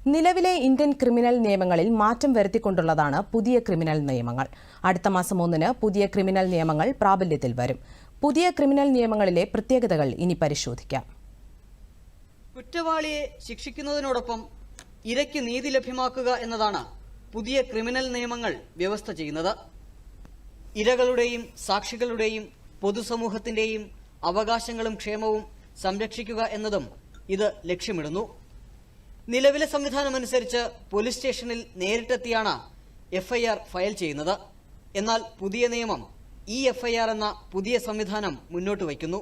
നിലവിലെ Indian criminal നിയമങ്ങളിൽ മാറ്റം വരുത്തിക്കൊണ്ടുള്ളതാണ് പുതിയ ക്രിമിനൽ നിയമങ്ങൾ. അടുത്ത മാസം 1-ന് പുതിയ ക്രിമിനൽ നിയമങ്ങൾ പ്രാബല്യത്തിൽ വരും. പുതിയ ക്രിമിനൽ നിയമങ്ങളിലെ പ്രത്യേകതകൾ ഇനി പരിശോധിക്കാം. കുറ്റവാളിയെ ശിക്ഷിക്കുന്നതിനോടൊപ്പം ഇരയ്ക്ക് നീതി ലഭ്യമാക്കുക എന്നതാണ് പുതിയ ക്രിമിനൽ നിയമങ്ങൾ വ്യവസ്ഥ ചെയ്യുന്നത്. ഇരകളുടെയും സാക്ഷികളുടെയും പൊതുസമൂഹത്തിന്റെയും അവകാശങ്ങളും ക്ഷേമവും സംരക്ഷിക്കുക എന്നതും ഇത് ലക്ഷ്യമിടുന്നു. നിലവിലെ സംവിധാനമനുസരിച്ച് പോലീസ് സ്റ്റേഷനിൽ നേരിട്ടെത്തിയാണ് എഫ്ഐആർ ഫയൽ ചെയ്യുന്നത്. എന്നാൽ പുതിയ നിയമം എഫ്ഐആർ എന്ന പുതിയ സംവിധാനം മുന്നോട്ട് വയ്ക്കുന്നു.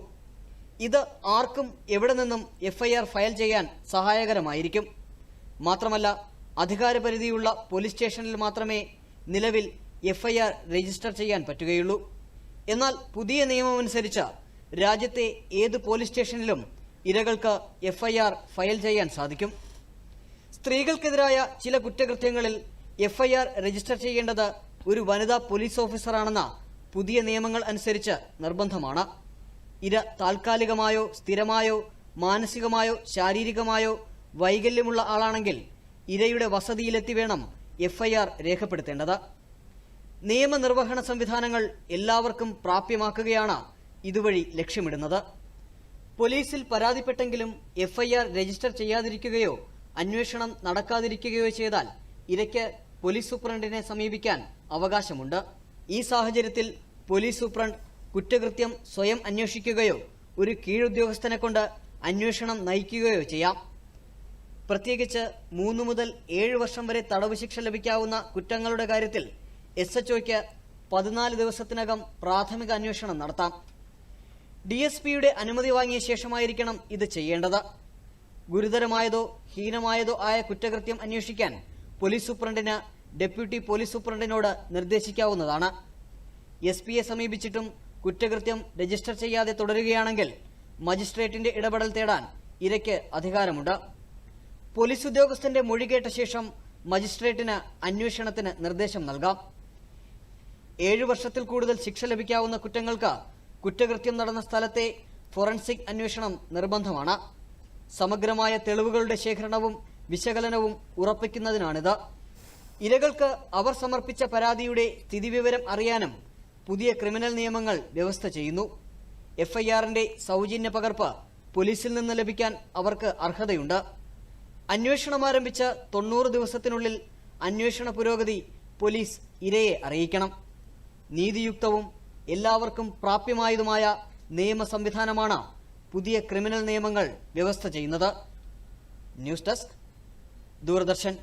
ഇത് ആർക്കും എവിടെ നിന്നും എഫ്ഐആർ ഫയൽ ചെയ്യാൻ സഹായകരമായിരിക്കും. മാത്രമല്ല, അധികാരപരിധിയുള്ള പോലീസ് സ്റ്റേഷനിൽ മാത്രമേ നിലവിൽ എഫ്ഐആർ രജിസ്റ്റർ ചെയ്യാൻ പറ്റുകയുള്ളൂ. എന്നാൽ പുതിയ നിയമമനുസരിച്ച് രാജ്യത്തെ ഏത് പോലീസ് സ്റ്റേഷനിലും ഇരകൾക്ക് എഫ്ഐആർ ഫയൽ ചെയ്യാൻ സാധിക്കും. സ്ത്രീകൾക്കെതിരായ ചില കുറ്റകൃത്യങ്ങളിൽ എഫ്ഐആർ രജിസ്റ്റർ ചെയ്യേണ്ടത് ഒരു വനിതാ പോലീസ് ഓഫീസറാണെന്ന പുതിയ നിയമങ്ങൾ അനുസരിച്ച് നിർബന്ധമാണ്. ഇര താൽക്കാലികമായോ സ്ഥിരമായോ മാനസികമായോ ശാരീരികമായോ വൈകല്യമുള്ള ആളാണെങ്കിൽ ഇരയുടെ വസതിയിലെത്തി വേണം എഫ്ഐആർ രേഖപ്പെടുത്തേണ്ടത്. നിയമനിർവഹണ സംവിധാനങ്ങൾ എല്ലാവർക്കും പ്രാപ്യമാക്കുകയാണ് ഇതുവഴി ലക്ഷ്യമിടുന്നത്. പോലീസിൽ പരാതിപ്പെട്ടെങ്കിലും എഫ്ഐആർ രജിസ്റ്റർ ചെയ്യാതിരിക്കുകയോ അന്വേഷണം നടക്കാതിരിക്കുകയോ ചെയ്താൽ ഇരയ്ക്ക് പോലീസ് സൂപ്രണ്ടിനെ സമീപിക്കാൻ അവകാശമുണ്ട്. ഈ സാഹചര്യത്തിൽ പോലീസ് സൂപ്രണ്ട് കുറ്റകൃത്യം സ്വയം അന്വേഷിക്കുകയോ ഒരു കീഴുദ്യോഗസ്ഥനെ കൊണ്ട് അന്വേഷണം നയിക്കുകയോ ചെയ്യാം. പ്രത്യേകിച്ച് 3 മുതൽ 7 വർഷം വരെ തടവ് ശിക്ഷ ലഭിക്കാവുന്ന കുറ്റങ്ങളുടെ കാര്യത്തിൽ SHOയ്ക്ക് 14 ദിവസത്തിനകം പ്രാഥമിക അന്വേഷണം നടത്താം. DSPയുടെ അനുമതി വാങ്ങിയ ശേഷമായിരിക്കണം ഇത് ചെയ്യേണ്ടത്. ഗുരുതരമായതോ ഹീനമായതോ ആയ കുറ്റകൃത്യം അന്വേഷിക്കാൻ പോലീസ് സൂപ്രണ്ടിന് ഡെപ്യൂട്ടി പോലീസ് സൂപ്രണ്ടിനോട് നിർദ്ദേശിക്കാവുന്നതാണ്. SPയെ സമീപിച്ചിട്ടും കുറ്റകൃത്യം രജിസ്റ്റർ ചെയ്യാതെ തുടരുകയാണെങ്കിൽ മജിസ്ട്രേറ്റിന്റെ ഇടപെടൽ തേടാൻ ഇരയ്ക്ക് അധികാരമുണ്ട്. പോലീസ് ഉദ്യോഗസ്ഥന്റെ മൊഴി കേട്ട ശേഷം മജിസ്ട്രേറ്റിന് അന്വേഷണത്തിന് നിർദ്ദേശം നൽകാം. 7 വർഷത്തിൽ കൂടുതൽ ശിക്ഷ ലഭിക്കാവുന്ന കുറ്റങ്ങൾക്ക് കുറ്റകൃത്യം നടന്ന സ്ഥലത്തെ ഫോറൻസിക് അന്വേഷണം നിർബന്ധമാണ്. സമഗ്രമായ തെളിവുകളുടെ ശേഖരണവും വിശകലനവും ഉറപ്പിക്കുന്നതിനാണിത്. ഇരകൾക്ക് അവർ സമർപ്പിച്ച പരാതിയുടെ സ്ഥിതിവിവരം അറിയാനും പുതിയ ക്രിമിനൽ നിയമങ്ങൾ വ്യവസ്ഥ ചെയ്യുന്നു. എഫ്ഐആറിന്റെ സൗജന്യ പകർപ്പ് പോലീസിൽ നിന്ന് ലഭിക്കാൻ അവർക്ക് അർഹതയുണ്ട്. അന്വേഷണം ആരംഭിച്ച 90 ദിവസത്തിനുള്ളിൽ അന്വേഷണ പുരോഗതി പോലീസ് ഇരയെ അറിയിക്കണം. നീതിയുക്തവും എല്ലാവർക്കും പ്രാപ്യമായതുമായ നിയമ സംവിധാനമാണ് പുതിയ ക്രിമിനൽ നിയമങ്ങൾ വ്യവസ്ഥ ചെയ്യുന്നത്. News desk, Doordarshan.